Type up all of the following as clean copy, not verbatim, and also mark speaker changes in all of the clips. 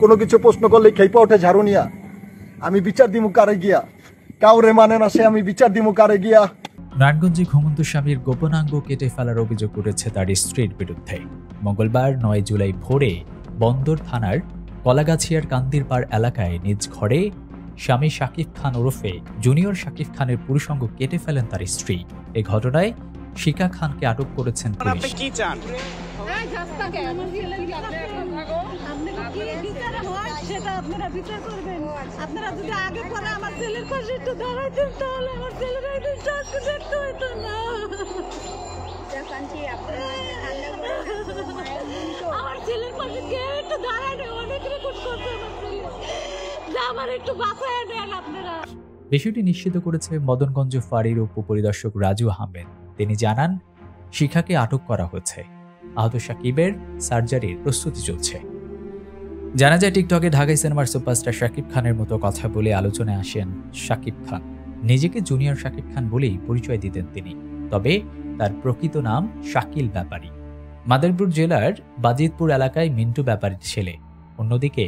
Speaker 1: কোনো কিছু প্রশ্ন করলে খেপা ওঠে ঝাড়ু নিয়া। আমি বিচার দিমু কারে গিয়া, কাউরে মানে না সে, আমি বিচার দিমু কারে গিয়া।
Speaker 2: নারায়ণগঞ্জে ঘুমন্ত স্বামীর গোপনাঙ্গ কেটে ফেলার অভিযোগ উঠেছে তার স্ত্রীর বিরুদ্ধে। মঙ্গলবার ৯ জুলাই ভোরে বন্দর থানার কলাগাছিয়ার কান্দিরপাড় এলাকায় নিজ ঘরে স্বামী শাকিব খান ওরফে জুনিয়র শাকিব খানের পুরুষাঙ্গ কেটে ফেলেন তার স্ত্রী। এই ঘটনায় শিখা খানকে আটক করেছেন পুলিশ। বিষয়টি নিশ্চিত করেছে মদনগঞ্জ ফাঁড়ির উপপরিদর্শক রাজু আহমেদ। তিনি জানান, শিখাকে আটক করা হয়েছে। আহত শাকিবের সার্জারির প্রস্তুতি চলছে। জানা যায়, টিকটকে ঢাকাই সিনেমার সুপারস্টার শাকিব খানের মতো কথা বলে আলোচনায় আসেন শাকিব খান। নিজেকে জুনিয়র শাকিব খান বলেই পরিচয় দিতেন তিনি, তবে তার প্রকৃত নাম শাকিল ব্যাপারী। মাদারীপুর জেলার বাজিতপুর এলাকায় মিন্টু ব্যাপারীর ছেলে। অন্যদিকে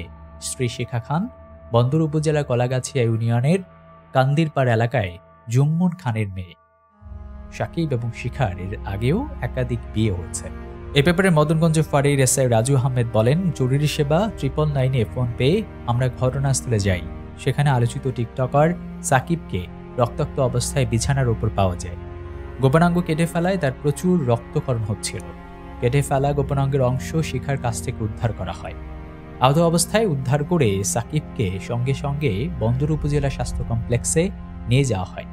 Speaker 2: স্ত্রী শিখা খান বন্দর উপজেলা কলাগাছিয়া ইউনিয়নের কান্দিরপাড় এলাকায় জুম্মন খানের মেয়ে। শাকিব এবং শিখার এর আগেও একাধিক বিয়ে হয়েছে। এ ব্যাপারে মদনগঞ্জ ফাঁড়ির এসআই রাজু আহমেদ বলেন, জরুরি সেবা 999-এ ফোন পেয়ে আমরা ঘটনাস্থলে যাই। সেখানে আলোচিত টিকটকার সাকিবকে রক্তাক্ত অবস্থায় বিছানার উপর পাওয়া যায়। গোপনাঙ্গ কেটে ফেলায় তার প্রচুর রক্তক্ষরণ হচ্ছিল। কেটে ফেলা গোপনাঙ্গের অংশ শিখার কাছ থেকে উদ্ধার করা হয়। আহত অবস্থায় উদ্ধার করে সাকিবকে সঙ্গে সঙ্গে বন্দর উপজেলা স্বাস্থ্য কমপ্লেক্সে নিয়ে যাওয়া হয়।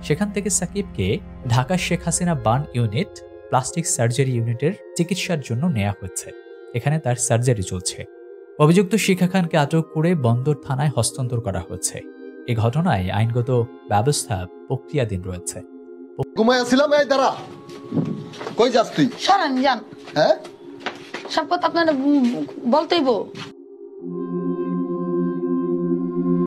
Speaker 2: সেখান থেকে সাকিবকে Dhaka Sheikh Hasina burn unit plastic surgery ইউনিটের চিকিৎসার জন্য নেওয়া হয়েছে। এখানে তার সার্জারি চলছে। অভিযুক্ত শিখা খানকে আটক করে বন্দর থানায় হস্তান্তর করা হয়েছে। এই ঘটনায় আইনগত ব্যবস্থা প্রক্রিয়াধীন রয়েছে।
Speaker 1: ঘুমাইছিলাম, এই দাঁড়া, কই যাস তুই?
Speaker 3: সরেন যান।
Speaker 1: হ্যাঁ,
Speaker 3: সব কথা আপনার বলতেইব।